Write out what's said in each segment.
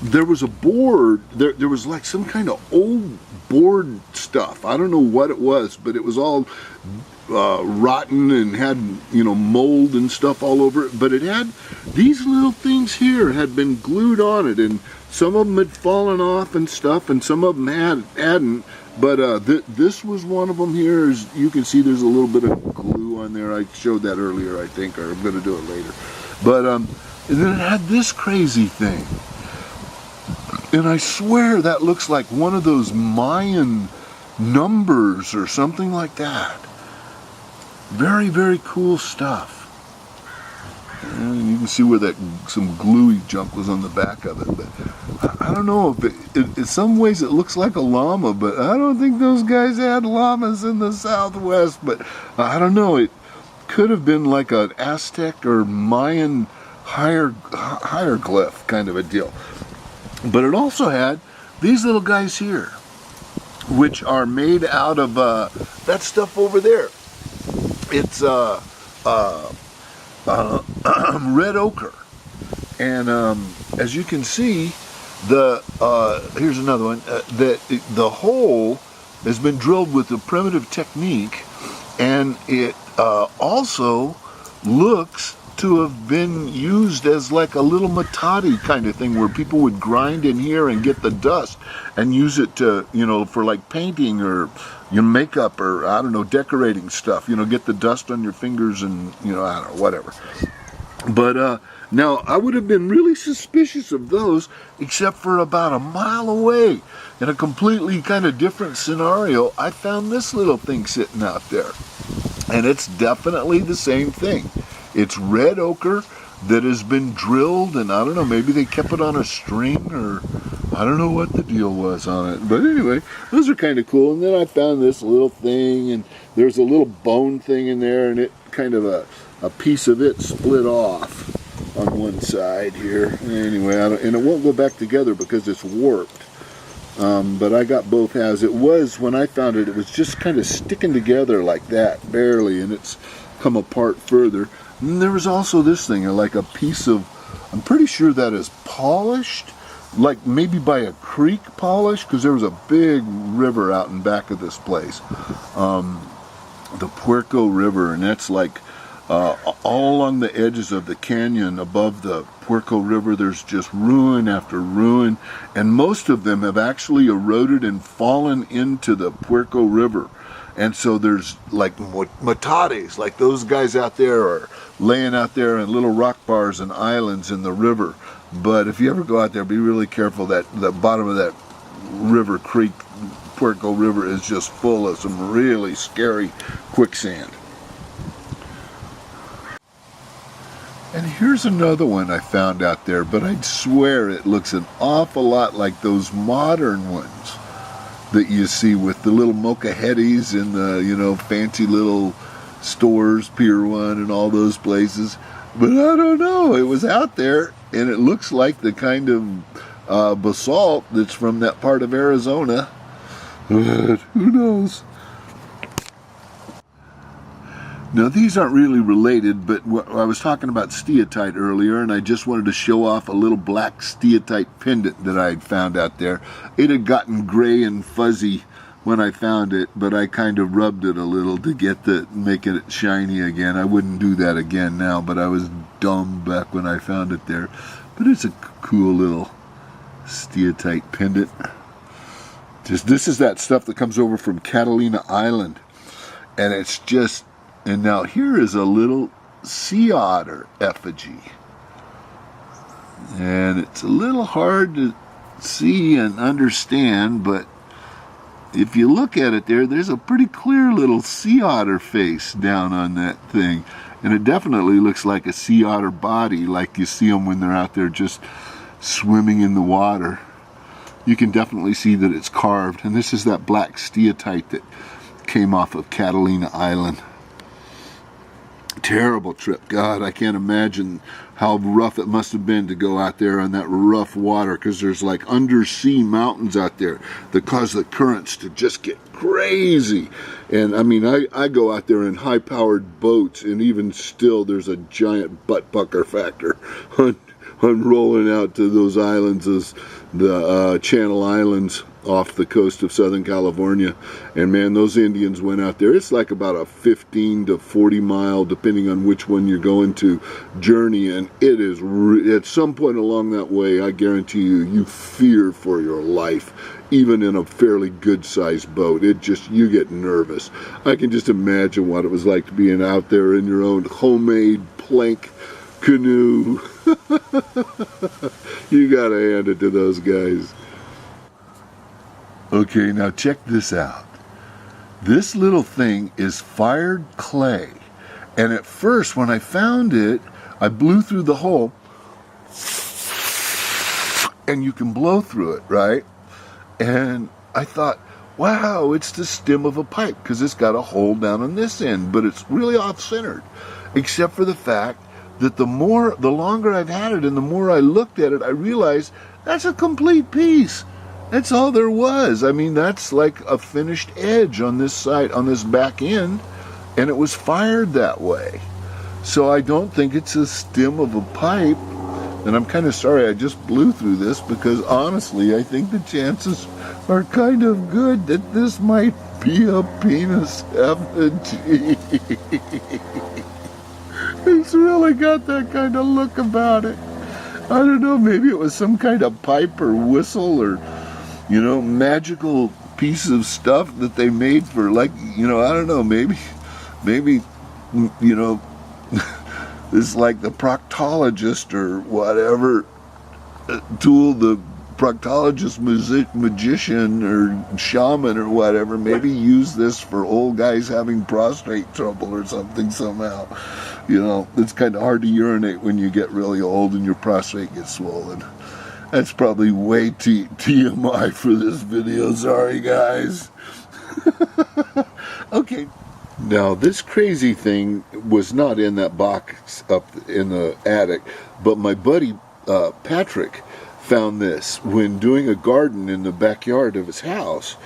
there was a board, there was like some kind of old board stuff. I don't know what it was, but it was all rotten and had, you know, mold and stuff all over it. But it had these little things here had been glued on it, and some of them had fallen off and stuff, and some of them hadn't. But this was one of them here. As you can see, there's a little bit of glue on there. I showed that earlier, I think, or I'm going to do it later. But and then it had this crazy thing. And I swear that looks like one of those Mayan numbers or something like that. Very, very cool stuff. And you can see where that some gluey junk was on the back of it. But I don't know if in some ways it looks like a llama, but I don't think those guys had llamas in the Southwest. But I don't know. It could have been like an Aztec or Mayan hieroglyph kind of a deal. But it also had these little guys here, which are made out of that stuff over there. It's red ochre, and as you can see, here's another one. The hole has been drilled with a primitive technique, and it also looks to have been used as like a little matadi kind of thing, where people would grind in here and get the dust and use it to, you know, for like painting or your makeup or, I don't know, decorating stuff, you know, get the dust on your fingers and, you know, I don't know, whatever. But now I would have been really suspicious of those, except for about a mile away in a completely kind of different scenario, I found this little thing sitting out there, and it's definitely the same thing. It's red ochre that has been drilled, and I don't know, maybe they kept it on a string, or I don't know what the deal was on it. But anyway, those are kind of cool. And then I found this little thing, and there's a little bone thing in there, and it kind of a piece of it split off on one side here. Anyway, and it won't go back together because it's warped. But I got both halves. It was, when I found it, it was just kind of sticking together like that, barely, and it's come apart further. And there was also this thing, like a piece of, I'm pretty sure that is polished, like maybe by a creek polish, because there was a big river out in back of this place, the Puerco River, and that's like all along the edges of the canyon above the Puerco River. There's just ruin after ruin, and most of them have actually eroded and fallen into the Puerco River. And so there's like matates, like those guys out there are laying out there in little rock bars and islands in the river. But if you ever go out there, be really careful. That the bottom of that river, creek, Puerco River, is just full of some really scary quicksand. And here's another one I found out there, but I'd swear it looks an awful lot like those modern ones that you see with the little mochahetis in the, you know, fancy little stores, Pier 1 and all those places. But I don't know, it was out there, and it looks like the kind of basalt that's from that part of Arizona. But who knows? Now, these aren't really related, but I was talking about steatite earlier, and I just wanted to show off a little black steatite pendant that I had found out there. It had gotten gray and fuzzy when I found it, but I kind of rubbed it a little to make it shiny again. I wouldn't do that again now, but I was dumb back when I found it there. But it's a cool little steatite pendant. This is that stuff that comes over from Catalina Island, and it's just... And now here is a little sea otter effigy. And it's a little hard to see and understand, but if you look at it there's a pretty clear little sea otter face down on that thing. And it definitely looks like a sea otter body, like you see them when they're out there just swimming in the water. You can definitely see that it's carved. And this is that black steatite that came off of Catalina Island. Terrible trip. God, I can't imagine how rough it must have been to go out there on that rough water, because there's like undersea mountains out there that cause the currents to just get crazy. And I mean, I go out there in high-powered boats, and even still there's a giant butt pucker factor unrolling out to those islands, the Channel Islands off the coast of Southern California. And man, those Indians went out there. It's like about a 15 to 40 mile, depending on which one you're going to, journey. And it is, at some point along that way, I guarantee you, you fear for your life, even in a fairly good sized boat. It just, you get nervous. I can just imagine what it was like being out there in your own homemade plank canoe. You gotta hand it to those guys. Okay, now check this out. This little thing is fired clay. And at first, when I found it, I blew through the hole. And you can blow through it, right? And I thought, wow, it's the stem of a pipe, because it's got a hole down on this end, but it's really off-centered. Except for the fact that the longer I've had it and the more I looked at it, I realized that's a complete piece. That's all there was. I mean, that's like a finished edge on this side, on this back end, and it was fired that way. So I don't think it's a stem of a pipe, and I'm kind of sorry I just blew through this, because honestly, I think the chances are kind of good that this might be a penis effigy. It's really got that kind of look about it. I don't know, maybe it was some kind of pipe or whistle or, you know, magical piece of stuff that they made for, like, you know, I don't know, maybe, you know, it's like the proctologist or whatever tool, the proctologist magician or shaman or whatever, maybe use this for old guys having prostate trouble or something somehow. You know, it's kind of hard to urinate when you get really old and your prostate gets swollen. That's probably way TMI for this video. Sorry, guys. Okay. Now, this crazy thing was not in that box up in the attic, but my buddy Patrick found this when doing a garden in the backyard of his house.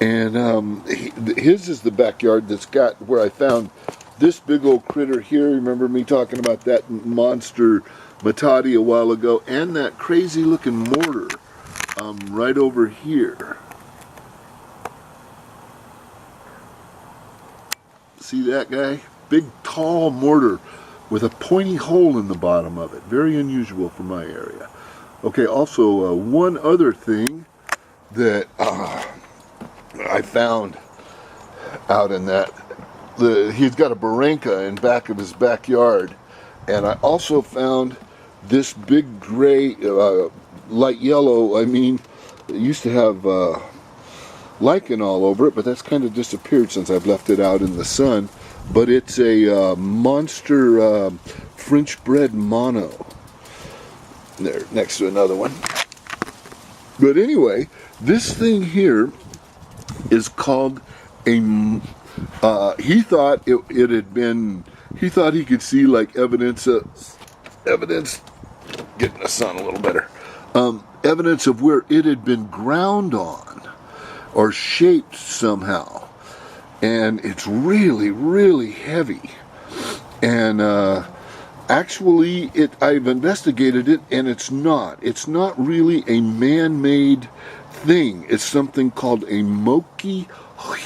And his is the backyard that's got where I found this big old critter here. Remember me talking about that monster Matati a while ago, and that crazy looking mortar right over here. See that guy? Big tall mortar with a pointy hole in the bottom of it. Very unusual for my area. Okay, also one other thing that I found out in that, he's got a barranca in back of his backyard, and I also found this big gray, light yellow, I mean, it used to have lichen all over it, but that's kind of disappeared since I've left it out in the sun. But it's a monster French bred mono. There, next to another one. But anyway, this thing here is called a, he thought it had been, he thought he could see like evidence, getting the sun a little better, evidence of where it had been ground on or shaped somehow. And it's really, really heavy. And actually, I've investigated it, and it's not. It's not really a man-made thing. It's something called a Mochi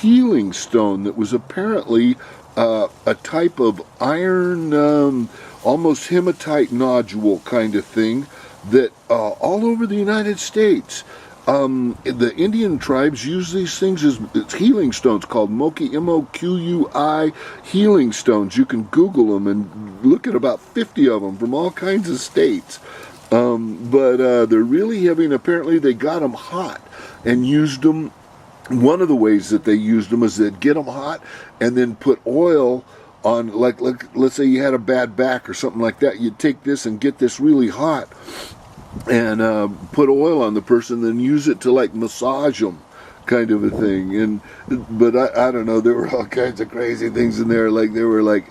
healing stone that was apparently a type of iron, almost hematite nodule kind of thing that all over the United States, the Indian tribes use these things as healing stones called Mochi, M-O-Q-U-I healing stones. You can Google them and look at about 50 of them from all kinds of states. But they're really heavy, and apparently they got them hot and used them. One of the ways that they used them is they'd get them hot and then put oil on, like let's say you had a bad back or something like that. You'd take this and get this really hot and put oil on the person, then use it to like massage them, kind of a thing. But I don't know, there were all kinds of crazy things in there. Like there were like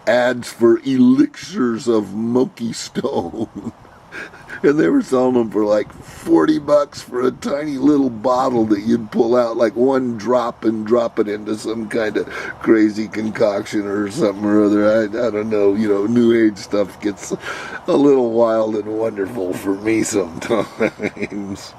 ads for elixirs of Mochi stone. And they were selling them for like $40 for a tiny little bottle that you'd pull out like one drop and drop it into some kind of crazy concoction or something or other. I don't know, New Age stuff gets a little wild and wonderful for me sometimes.